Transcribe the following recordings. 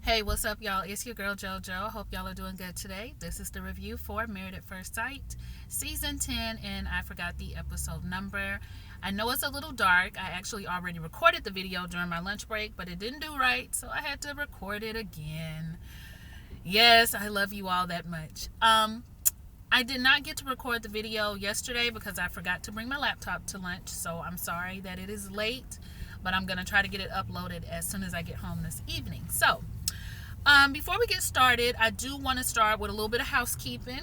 Hey, what's up, y'all? It's your girl JoJo. Hope y'all are doing good today. This is the review for Married at First Sight, Season 10, and I forgot the episode number. I know it's a little dark. I actually already recorded the video during my lunch break, but it didn't do right, so I had to record it again. Yes, I love you all that much. I did not get to record the video yesterday because I forgot to bring my laptop to lunch, so I'm sorry that it is late, but I'm going to try to get it uploaded as soon as I get home this evening. So, before we get started, I do want to start with a little bit of housekeeping,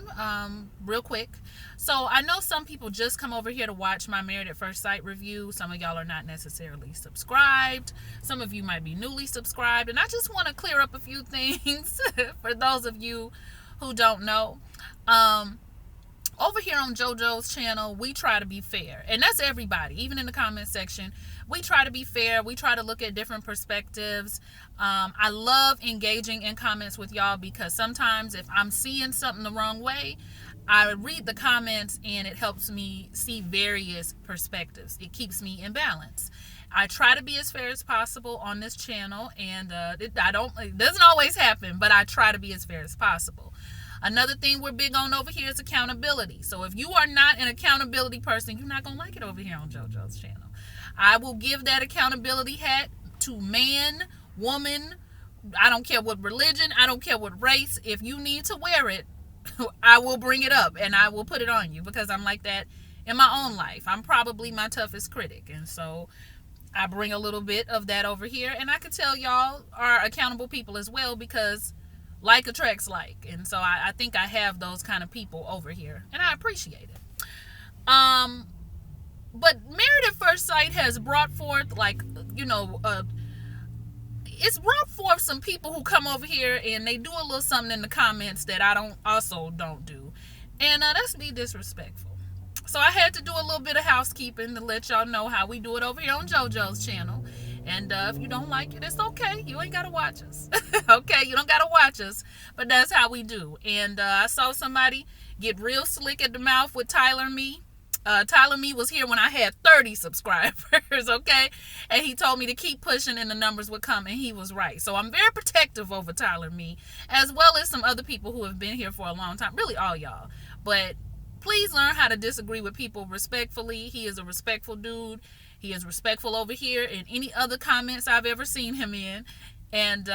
real quick. So I know some people just come over here to watch my Married at First Sight review. Some of y'all are not necessarily subscribed. Some of you might be newly subscribed. And I just want to clear up a few things for those of you who don't know. Over here on JoJo's channel, we try to be fair. And that's everybody, even in the comment section. We try to be fair. We try to look at different perspectives. I love engaging in comments with y'all because sometimes if I'm seeing something the wrong way, I read the comments and it helps me see various perspectives. It keeps me in balance. I try to be as fair as possible on this channel, and it doesn't always happen, but I try to be as fair as possible. Another thing we're big on over here is accountability. So if you are not an accountability person, you're not going to like it over here on JoJo's channel. I will give that accountability hat to man, woman. I don't care what religion. I don't care what race. If you need to wear it, I will bring it up and I will put it on you because I'm like that in my own life. I'm probably my toughest critic. And so I bring a little bit of that over here. And I can tell y'all are accountable people as well because like attracts like, and so I think I have those kind of people over here, and I appreciate it. But Married at First Sight has brought forth, it's brought forth some people who come over here and they do a little something in the comments that I don't do, and that's be disrespectful. So I had to do a little bit of housekeeping to let y'all know how we do it over here on JoJo's channel. And if you don't like it, it's okay. You ain't got to watch us. Okay? You don't got to watch us. But that's how we do. And I saw somebody get real slick at the mouth with Tyler Me. Tyler Me was here when I had 30 subscribers, okay? And he told me to keep pushing and the numbers would come, and he was right. So I'm very protective over Tyler Me, as well as some other people who have been here for a long time. Really, all y'all. But please learn how to disagree with people respectfully. He is a respectful dude. He is respectful over here in any other comments I've ever seen him in. And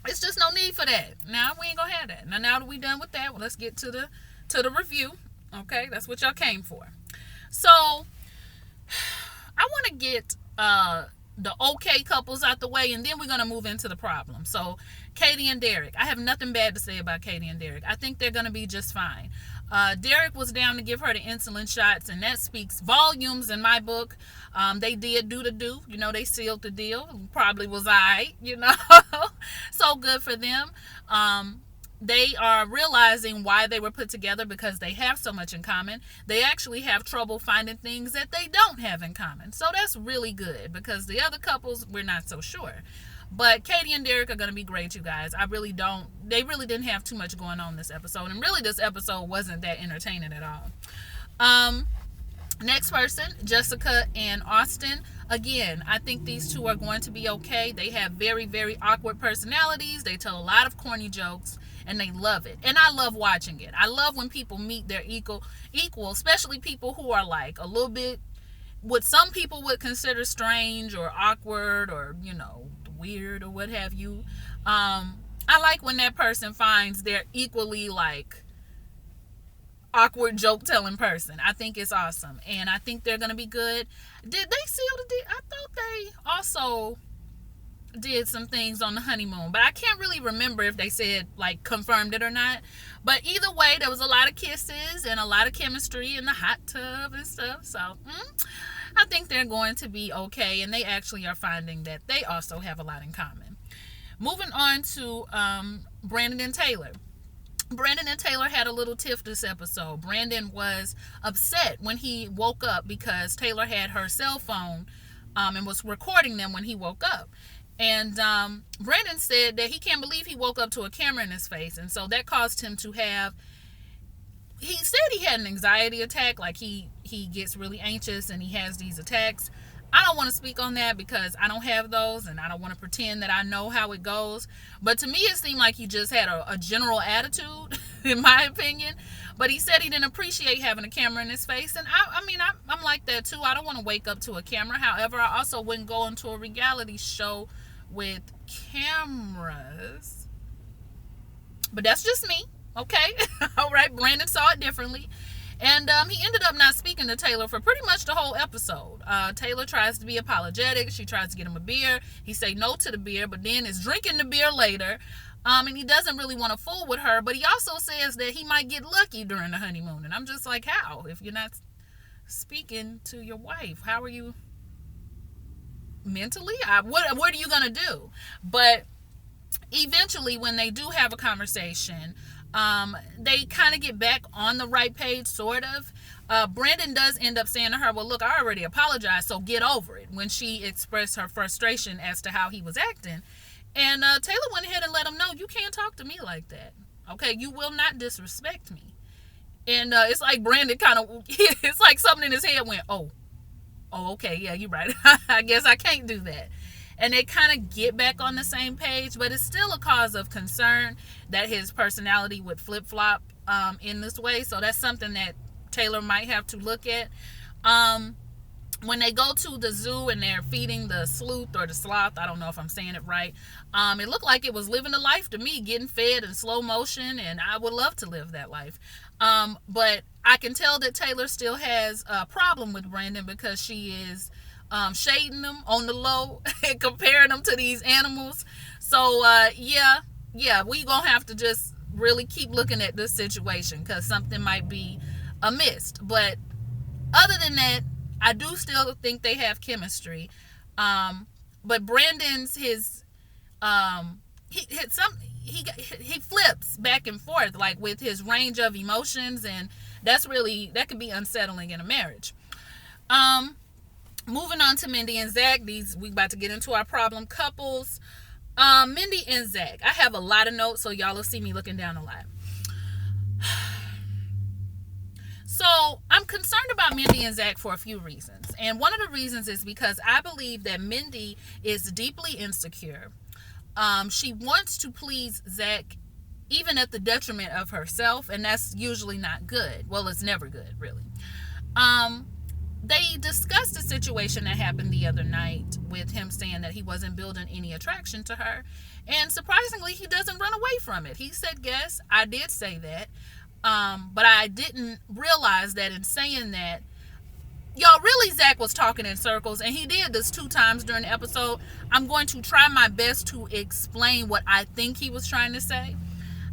it's just no need for that. Now we ain't gonna have that. Now that we done with that, well, let's get to the review. Okay, that's what y'all came for. So I want to get the okay couples out the way, and then we're gonna move into the problem. So Katie and Derek, I have nothing bad to say about Katie and Derek. I think they're gonna be just fine. Derek was down to give her the insulin shots, and that speaks volumes in my book. They did do the do. They sealed the deal. Probably was I, So good for them. They are realizing why they were put together because they have so much in common. They actually have trouble finding things that they don't have in common. So that's really good because the other couples, we're not so sure. But Katie and Derek are going to be great, you guys. They really didn't have too much going on this episode. And really, this episode wasn't that entertaining at all. Next person, Jessica and Austin. Again, I think these two are going to be okay. They have very, very awkward personalities. They tell a lot of corny jokes, and they love it. And I love watching it. I love when people meet their equal, especially people who are like a little bit, what some people would consider strange or awkward or, weird or what have you. I like when that person finds their equally like awkward joke telling person. I think it's awesome, and I think they're gonna be good. Did they seal the deal? I thought they also did some things on the honeymoon, but I can't really remember if they said like confirmed it or not. But either way, there was a lot of kisses and a lot of chemistry in the hot tub and stuff. So I think they're going to be okay, and they actually are finding that they also have a lot in common. Moving on to Brandon and Taylor. Brandon and Taylor had a little tiff this episode. Brandon was upset when he woke up because Taylor had her cell phone and was recording them when he woke up. And Brandon said that he can't believe he woke up to a camera in his face, and so that caused him to have, he said he had an anxiety attack, like he gets really anxious and he has these attacks. I don't want to speak on that because I don't have those and I don't want to pretend that I know how it goes. But to me, it seemed like he just had a general attitude, in my opinion. But he said he didn't appreciate having a camera in his face. And I mean, I'm like that too. I don't want to wake up to a camera. However, I also wouldn't go into a reality show with cameras. But that's just me. Okay. All right. Brandon saw it differently. And he ended up not speaking to Taylor for pretty much the whole episode. Taylor tries to be apologetic. She tries to get him a beer. He say no to the beer, but then is drinking the beer later. And he doesn't really want to fool with her. But he also says that he might get lucky during the honeymoon. And I'm just like, how? If you're not speaking to your wife, how are you mentally? What are you going to do? But eventually, when they do have a conversation, they kind of get back on the right page, sort of. Brandon does end up saying to her, well, look, I already apologized, so get over it, when she expressed her frustration as to how he was acting. And Taylor went ahead and let him know, you can't talk to me like that. Okay, you will not disrespect me. And it's like Brandon kind of, it's like something in his head went, oh, okay, yeah, you're right. I guess I can't do that. And they kind of get back on the same page, but it's still a cause of concern that his personality would flip-flop in this way. So that's something that Taylor might have to look at. When they go to the zoo and they're feeding the sleuth or the sloth, I don't know if I'm saying it right, it looked like it was living a life to me, getting fed in slow motion, and I would love to live that life. But I can tell that Taylor still has a problem with Brandon because she is shading them on the low and comparing them to these animals. So yeah, we gonna have to just really keep looking at this situation because something might be amiss. But other than that, I do still think they have chemistry. But Brandon's he flips back and forth, like with his range of emotions, and that can be unsettling in a marriage. Moving on to Mindy and Zach. We about to get into our problem couples. Mindy and Zach. I have a lot of notes, so y'all will see me looking down a lot. So I'm concerned about Mindy and Zach for a few reasons. And one of the reasons is because I believe that Mindy is deeply insecure. She wants to please Zach even at the detriment of herself, and that's usually not good. Well, it's never good, really. They discussed a situation that happened the other night with him saying that he wasn't building any attraction to her. And surprisingly, he doesn't run away from it. He said, yes, I did say that. But I didn't realize that in saying that, y'all, really Zach was talking in circles, and he did this 2 times during the episode. I'm going to try my best to explain what I think he was trying to say.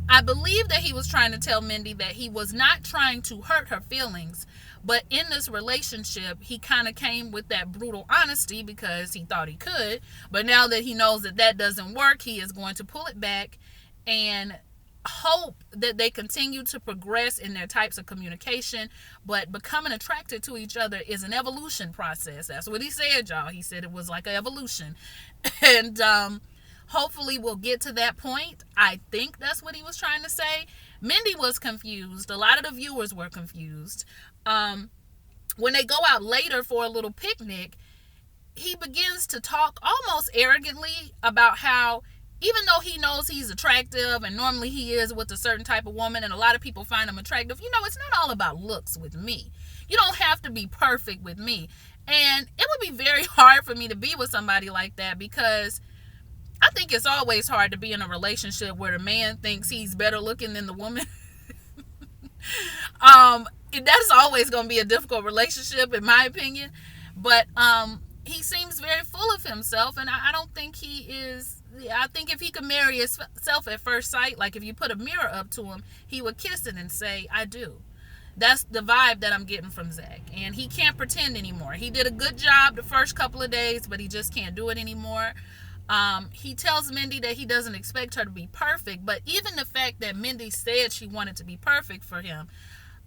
I believe that he was trying to tell Mindy that he was not trying to hurt her feelings, but in this relationship, he kind of came with that brutal honesty because he thought he could. But now that he knows that that doesn't work, he is going to pull it back and hope that they continue to progress in their types of communication. But becoming attracted to each other is an evolution process. That's what he said, y'all. He said it was like an evolution. And hopefully we'll get to that point. I think that's what he was trying to say. Mindy was confused. A lot of the viewers were confused. When they go out later for a little picnic, he begins to talk almost arrogantly about how, even though he knows he's attractive, and normally he is with a certain type of woman, and a lot of people find him attractive, it's not all about looks with me. You don't have to be perfect with me. And it would be very hard for me to be with somebody like that, because I think it's always hard to be in a relationship where the man thinks he's better looking than the woman. That's always going to be a difficult relationship, in my opinion. But he seems very full of himself, and I don't think he is. I think if he could marry himself at first sight, like if you put a mirror up to him, he would kiss it and say, I do. That's the vibe that I'm getting from Zach. And he can't pretend anymore. He did a good job the first couple of days, but he just can't do it anymore. He tells Mindy that he doesn't expect her to be perfect, but even the fact that Mindy said she wanted to be perfect for him,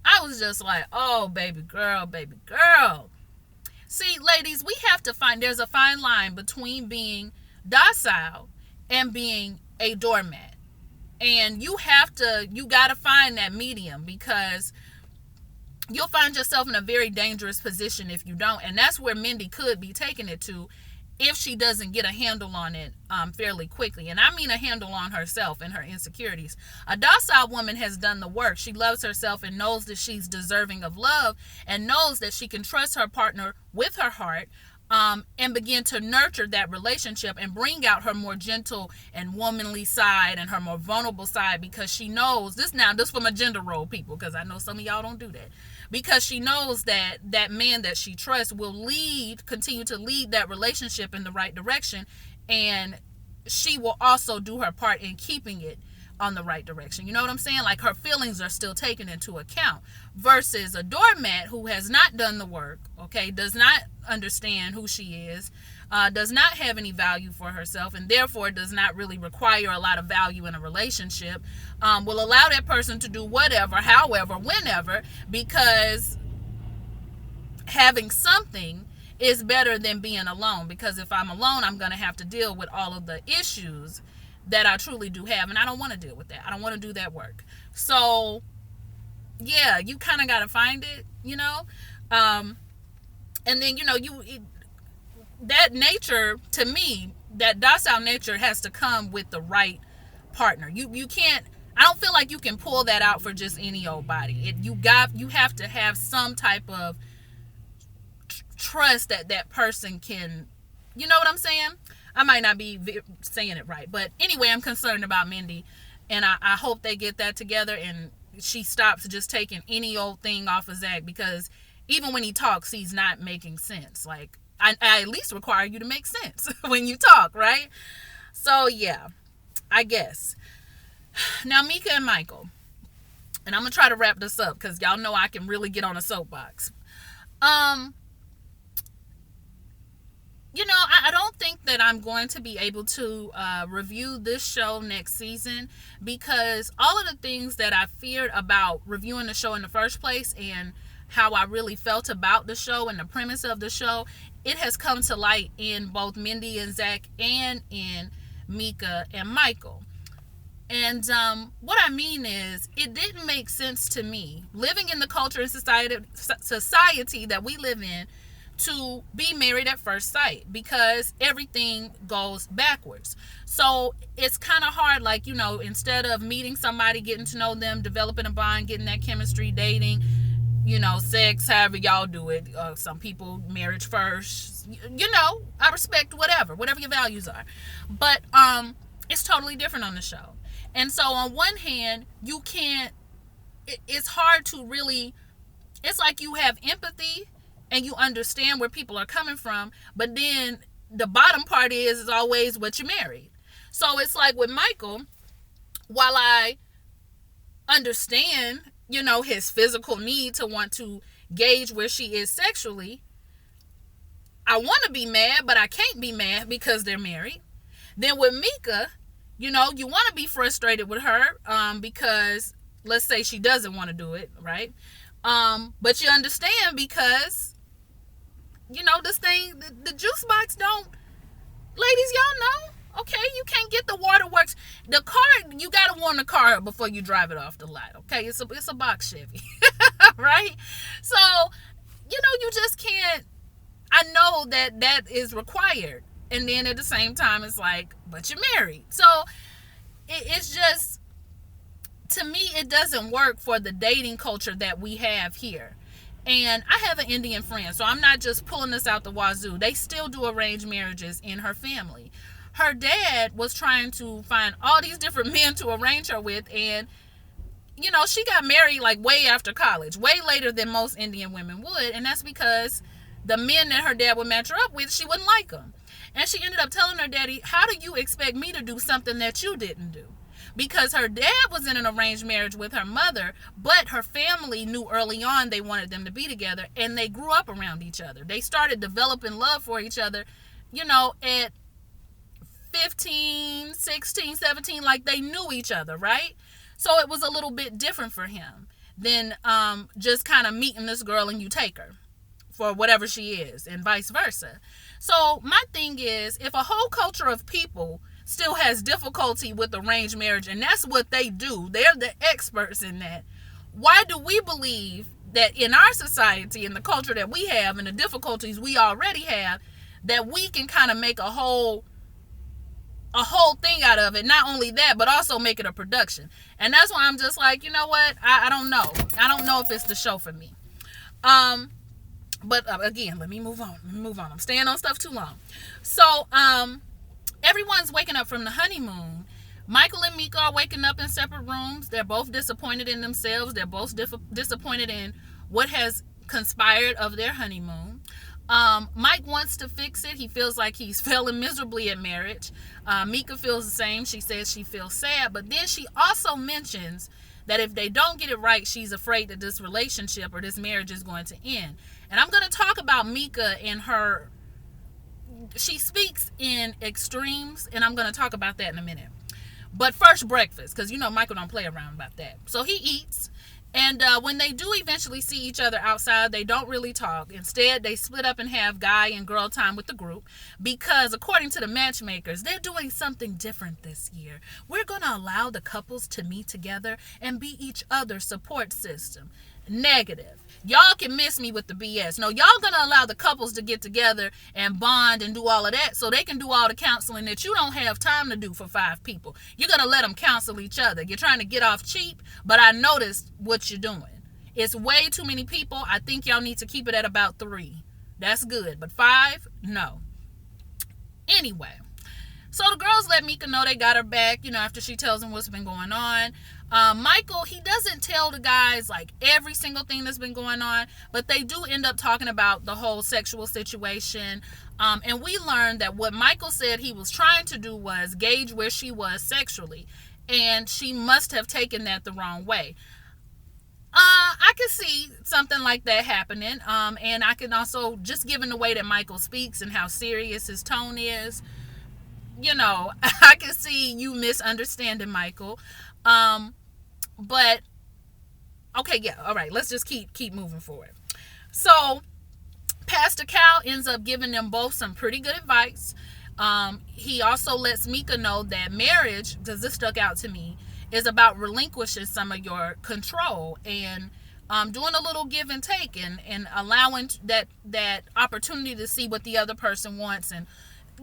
I was just like, oh, baby girl, baby girl. See, ladies, there's a fine line between being docile and being a doormat. And you got to find that medium, because you'll find yourself in a very dangerous position if you don't. And that's where Mindy could be taking it to if she doesn't get a handle on it fairly quickly. And I mean a handle on herself and her insecurities. A docile woman has done the work. She loves herself and knows that she's deserving of love, and knows that she can trust her partner with her heart, and begin to nurture that relationship and bring out her more gentle and womanly side and her more vulnerable side, because she knows this. Now, this from a gender role, people, because I know some of y'all don't do that. Because she knows that that man that she trusts will continue to lead that relationship in the right direction, and she will also do her part in keeping it on the right direction. You know what I'm saying? Like, her feelings are still taken into account, versus a doormat who has not done the work, okay, does not understand who she is, does not have any value for herself, and therefore does not really require a lot of value in a relationship, will allow that person to do whatever, however, whenever, because having something is better than being alone. Because if I'm alone, I'm going to have to deal with all of the issues that I truly do have, and I don't want to deal with that. I don't want to do that work. So yeah, you kind of got to find it, and then that nature, to me, that docile nature has to come with the right partner. You can't, I don't feel like you can pull that out for just any old body. You have to have some type of trust that person can, you know what I'm saying? I might not be saying it right, but anyway, I'm concerned about Mindy, and I hope they get that together and she stops just taking any old thing off of Zach, because even when he talks, he's not making sense. Like, I at least require you to make sense when you talk, right? So yeah, I guess. Now, Mika and Michael, and I'm gonna try to wrap this up because y'all know I can really get on a soapbox. I don't think that I'm going to be able to review this show next season, because all of the things that I feared about reviewing the show in the first place, and how I really felt about the show and the premise of the show, it has come to light in both Mindy and Zach and in Mika and Michael. And what I mean is, it didn't make sense to me, living in the culture and society that we live in, to be married at first sight, because everything goes backwards. So it's kind of hard, like, instead of meeting somebody, getting to know them, developing a bond, getting that chemistry, dating, sex, however y'all do it. Some people, marriage first. I respect whatever your values are. But it's totally different on the show. And so on one hand, you can't, it's hard to really, it's like you have empathy and you understand where people are coming from, but then the bottom part is always what you married. So it's like with Michael, while I understand, his physical need to want to gauge where she is sexually, I want to be mad, but I can't be mad because they're married. Then with Mika, you want to be frustrated with her because, let's say, she doesn't want to do it, right? But you understand because, this thing, the juice box don't, ladies, y'all know, okay, you can't get the waterworks. The car, you got to warm the car up before you drive it off the lot, okay? It's a box Chevy, right? So, you just can't, I know that is required. And then at the same time, it's like, but you're married. So, it's just, to me, it doesn't work for the dating culture that we have here. And I have an Indian friend, so I'm not just pulling this out the wazoo. They still do arranged marriages in her family. Her dad was trying to find all these different men to arrange her with, and she got married like way after college, way later than most Indian women would, and that's because the men that her dad would match her up with, she wouldn't like them. And she ended up telling her daddy, how do you expect me to do something that you didn't do? Because her dad was in an arranged marriage with her mother, but her family knew early on they wanted them to be together, and they grew up around each other. They started developing love for each other, at 15, 16, 17, like they knew each other, right? So it was a little bit different for him than just kind of meeting this girl and you take her for whatever she is, and vice versa. So my thing is, if a whole culture of people still has difficulty with arranged marriage, and that's what they do, they're the experts in that, why do we believe that in our society, in the culture that we have, and the difficulties we already have, that we can kind of make a whole thing out of it. Not only that, but also make it a production. And that's why I'm just like, you know what? I don't know. I don't know if it's the show for me. But again, let me move on. I'm staying on stuff too long. So, everyone's waking up from the honeymoon. Michael and Mika are waking up in separate rooms. They're both disappointed in themselves. They're both disappointed in what has conspired of their honeymoon. Mike wants to fix it. He feels like he's failing miserably at marriage. Mika feels the same. She says she feels sad, but then she also mentions that if they don't get it right, she's afraid that this relationship or this marriage is going to end. And I'm going to talk about Mika and her. She speaks in extremes, and I'm going to talk about that in a minute. But first, breakfast, because you know Michael don't play around about that. So he eats. And when they do eventually see each other outside, they don't really talk. Instead, they split up and have guy and girl time with the group because, according to the matchmakers, they're doing something different this year. We're going to allow the couples to meet together and be each other's support system. Negative. Y'all can miss me with the BS. No, y'all going to allow the couples to get together and bond and do all of that so they can do all the counseling that you don't have time to do for 5 people. You're going to let them counsel each other. You're trying to get off cheap, but I noticed what you're doing. It's way too many people. I think y'all need to keep it at about 3. That's good. But 5, no. Anyway, so the girls let Mika know they got her back, after she tells them what's been going on. Michael, he doesn't tell the guys like every single thing that's been going on, but they do end up talking about the whole sexual situation. And we learned that what Michael said he was trying to do was gauge where she was sexually, and she must have taken that the wrong way. I could see something like that happening. And I can also, just given the way that Michael speaks and how serious his tone is, I can see you misunderstanding Michael. But okay, yeah, all right, let's just keep moving forward. So Pastor Cal ends up giving them both some pretty good advice. He also lets Mika know that marriage, because this stuck out to me, is about relinquishing some of your control and doing a little give and take and allowing that opportunity to see what the other person wants, and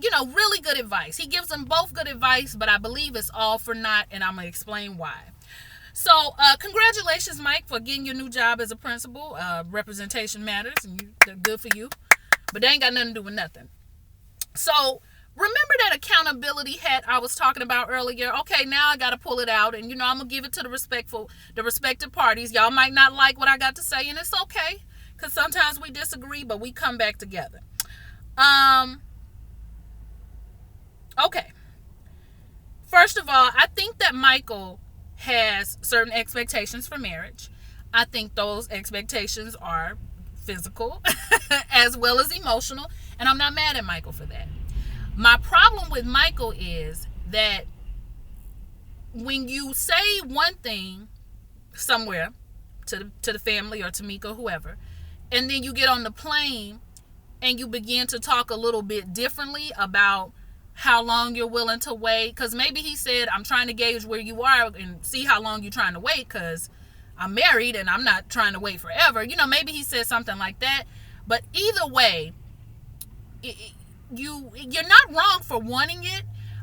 really good advice. He gives them both good advice, but I believe it's all for naught, and I'm going to explain why. So, congratulations, Mike, for getting your new job as a principal. Representation matters, and they're good for you, but they ain't got nothing to do with nothing. So, remember that accountability hat I was talking about earlier? Okay, now I got to pull it out, and, I'm going to give it to the respective parties. Y'all might not like what I got to say, and it's okay, because sometimes we disagree, but we come back together. Okay. First of all, I think that Michael has certain expectations for marriage. I think those expectations are physical as well as emotional, and I'm not mad at Michael for that. My problem with Michael is that when you say one thing somewhere to the family or to Mika, whoever, and then you get on the plane and you begin to talk a little bit differently about how long you're willing to wait, because maybe he said, I'm trying to gauge where you are and see how long you're trying to wait, because I'm married and I'm not trying to wait forever. Maybe he said something like that. But either way, you're not wrong for wanting it,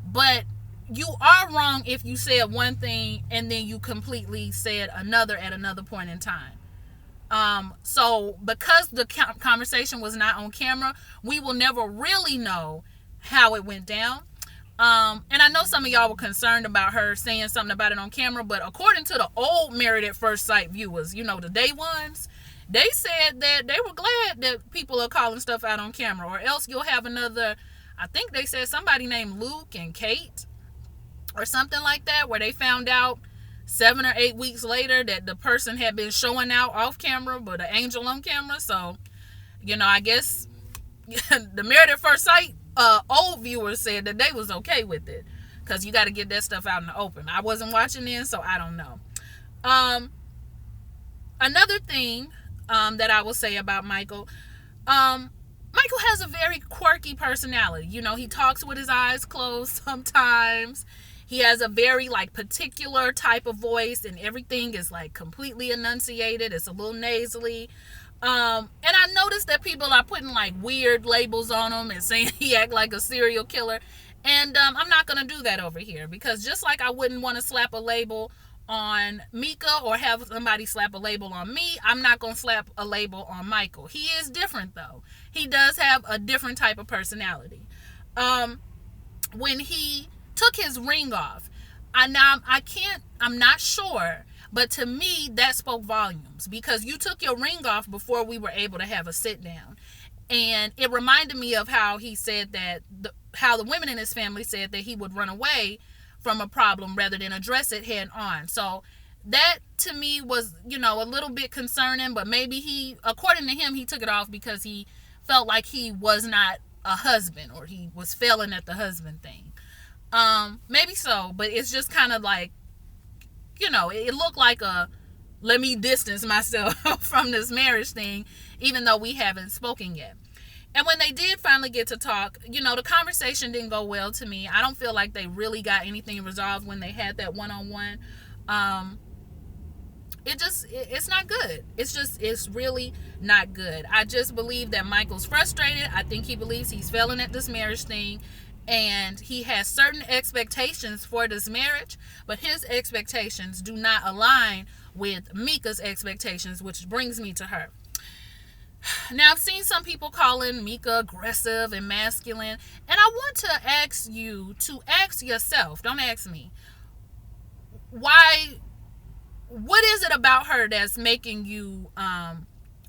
but you are wrong if you said one thing and then you completely said another at another point in time. So because the conversation was not on camera, we will never really know how it went down. And I know some of y'all were concerned about her saying something about it on camera, but according to the old Married at First Sight viewers, the day ones, they said that they were glad that people are calling stuff out on camera, or else you'll have another, I think they said somebody named Luke and Kate or something like that, where they found out 7 or 8 weeks later that the person had been showing out off camera but an angel on camera. So I guess the Married at First Sight old viewers said that they was okay with it, because you got to get that stuff out in the open. I wasn't watching then, so I don't know. Another thing that I will say about Michael has a very quirky personality. He talks with his eyes closed sometimes. He has a very like particular type of voice, and everything is like completely enunciated. It's a little nasally. And I noticed that people are putting like weird labels on him and saying he act like a serial killer. And I'm not gonna do that over here, because just like I wouldn't want to slap a label on Mika or have somebody slap a label on me, I'm not gonna slap a label on Michael. He is different though. He does have a different type of personality. When he took his ring off, I'm not sure, but to me that spoke volumes, because you took your ring off before we were able to have a sit down. And it reminded me of how he said that how the women in his family said that he would run away from a problem rather than address it head on. So that to me was, a little bit concerning, but maybe according to him, he took it off because he felt like he was not a husband, or he was failing at the husband thing. Maybe so, but it's just kind of like, it looked like a let me distance myself from this marriage thing, even though we haven't spoken yet. And when they did finally get to talk, the conversation didn't go well to me. I don't feel like they really got anything resolved when they had that one-on-one. It's not good. It's really not good. I just believe that Michael's frustrated. I think he believes he's failing at this marriage thing, and he has certain expectations for this marriage, but his expectations do not align with Mika's expectations, which brings me to her. Now, I've seen some people calling Mika aggressive and masculine, and I want to ask you to ask yourself, don't ask me, what is it about her that's making you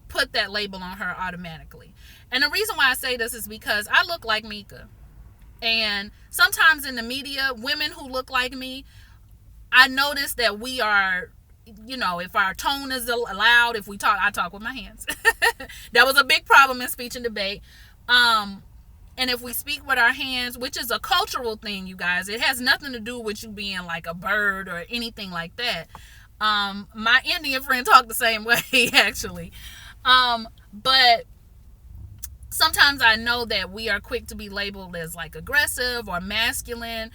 put that label on her automatically? And the reason why I say this is because I look like Mika. And sometimes in the media, women who look like me, I notice that we are, if our tone is loud, if we talk, I talk with my hands. That was a big problem in speech and debate. And if we speak with our hands, which is a cultural thing, you guys, it has nothing to do with you being like a bird or anything like that. My Indian friend talked the same way, actually. But sometimes I know that we are quick to be labeled as like aggressive or masculine,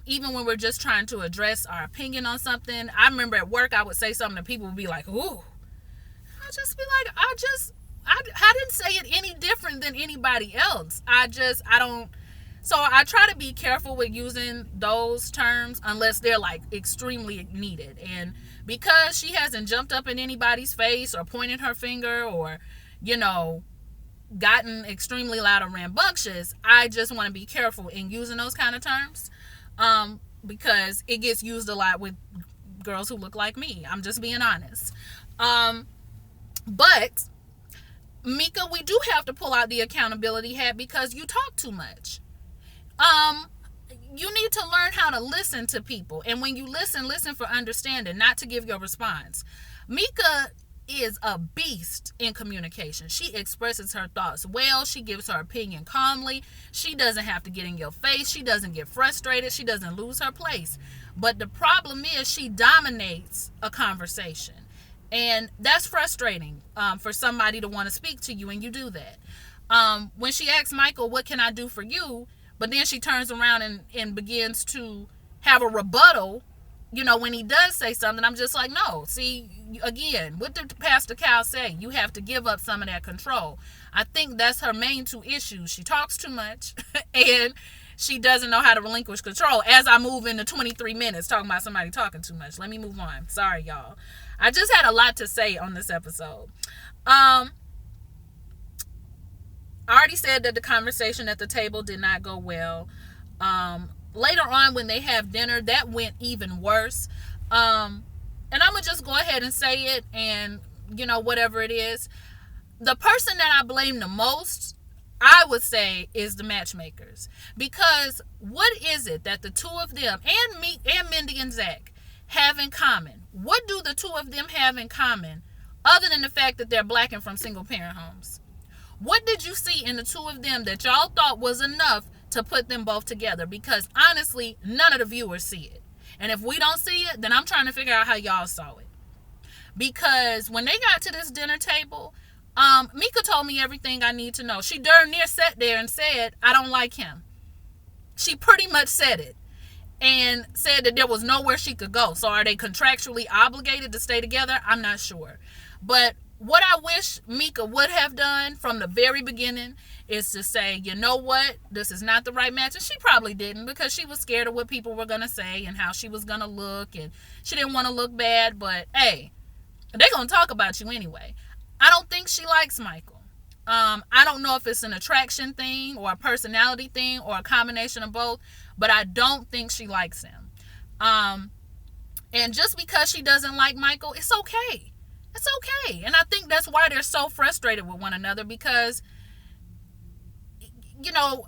even when we're just trying to address our opinion on something. I remember at work I would say something and people would be like, ooh. I'll just be like, I didn't say it any different than anybody else. So I try to be careful with using those terms unless they're like extremely needed. And because she hasn't jumped up in anybody's face or pointed her finger or, gotten extremely loud or rambunctious, I just want to be careful in using those kind of terms, because it gets used a lot with girls who look like me. I'm just being honest. But Mika, we do have to pull out the accountability hat because you talk too much. You need to learn how to listen to people, and when you listen for understanding, not to give your response. Mika is a beast in communication. She expresses her thoughts well. She gives her opinion calmly. She doesn't have to get in your face. She doesn't get frustrated. She doesn't lose her place. But the problem is she dominates a conversation. And that's frustrating for somebody to want to speak to you, and you do that. When she asks Michael, what can I do for you? But then she turns around and begins to have a rebuttal. When he does say something, I'm just like, no. See, again, what did Pastor Cal say? You have to give up some of that control. I think that's her main two issues. She talks too much and she doesn't know how to relinquish control. As I move into 23 minutes talking about somebody talking too much. Let me move on. Sorry, y'all. I just had a lot to say on this episode. I already said that the conversation at the table did not go well. Later on when they have dinner, that went even worse. And I'm going to just go ahead and say it, and, whatever it is. The person that I blame the most, I would say, is the matchmakers. Because what is it that the two of them, and me, and Mindy and Zach, have in common? What do the two of them have in common, other than the fact that they're Black and from single-parent homes? What did you see in the two of them that y'all thought was enough to put them both together? Because honestly, none of the viewers see it. And if we don't see it, then I'm trying to figure out how y'all saw it. Because when they got to this dinner table, Mika told me everything I need to know. She darn near sat there and said, I don't like him. She pretty much said it. and said that there was nowhere she could go. So are they contractually obligated to stay together? I'm not sure. But what I wish Mika would have done from the very beginning is to say, you know what, this is not the right match. And she probably didn't, because she was scared of what people were going to say and how she was going to look. And she didn't want to look bad. But, hey, they're going to talk about you anyway. I don't think she likes Michael. I don't know if it's an attraction thing or a personality thing or a combination of both, but I don't think she likes him. And just because she doesn't like Michael, it's okay. It's okay. And I think that's why they're so frustrated with one another, because, you know,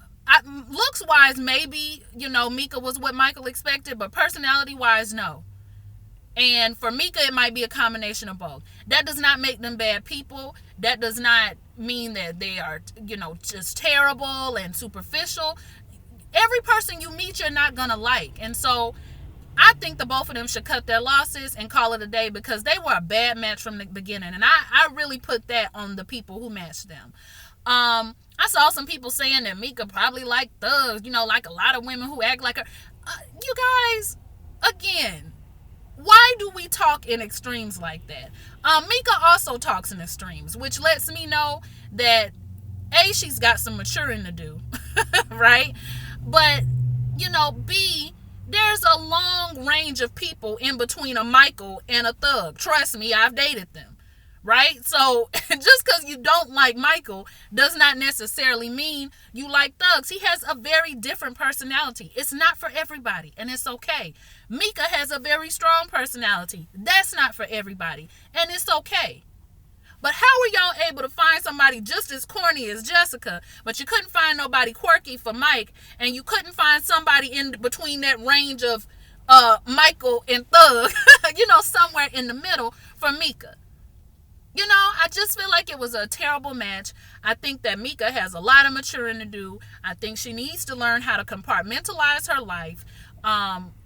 looks wise, maybe, you know, Mika was what Michael expected, but personality wise, no. And for Mika, it might be a combination of both. That does not make them bad people. That does not mean that they are, you know, just terrible and superficial. Every person you meet, you're not going to like. And so I think the both of them should cut their losses and call it a day, because they were a bad match from the beginning. And I really put that on the people who matched them. I saw some people saying that Mika probably like thugs, you know, like a lot of women who act like her. You guys, again, why do we talk in extremes like that? Mika also talks in extremes, which lets me know that A, she's got some maturing to do, right? But, you know, B, there's a long range of people in between a Michael and a thug. Trust me, I've dated them, right? So just because you don't like Michael does not necessarily mean you like thugs. He has a very different personality. It's not for everybody, and it's okay. Mika has a very strong personality. That's not for everybody, and it's okay. But how are y'all able to find somebody just as corny as Jessica, but you couldn't find nobody quirky for Mike, and you couldn't find somebody in between that range of Michael and Thug, you know, somewhere in the middle for Mika? You know, I just feel like it was a terrible match. I think that Mika has a lot of maturing to do. I think she needs to learn how to compartmentalize her life.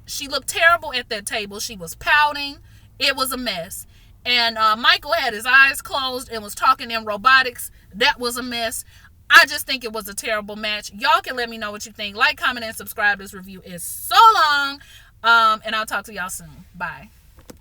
She looked terrible at that table. She was pouting. It was a mess. And Michael had his eyes closed and was talking in robotics. That was a mess. I just think it was a terrible match. Y'all can let me know what you think. Like, comment, and subscribe. This review is so long. And I'll talk to y'all soon. Bye.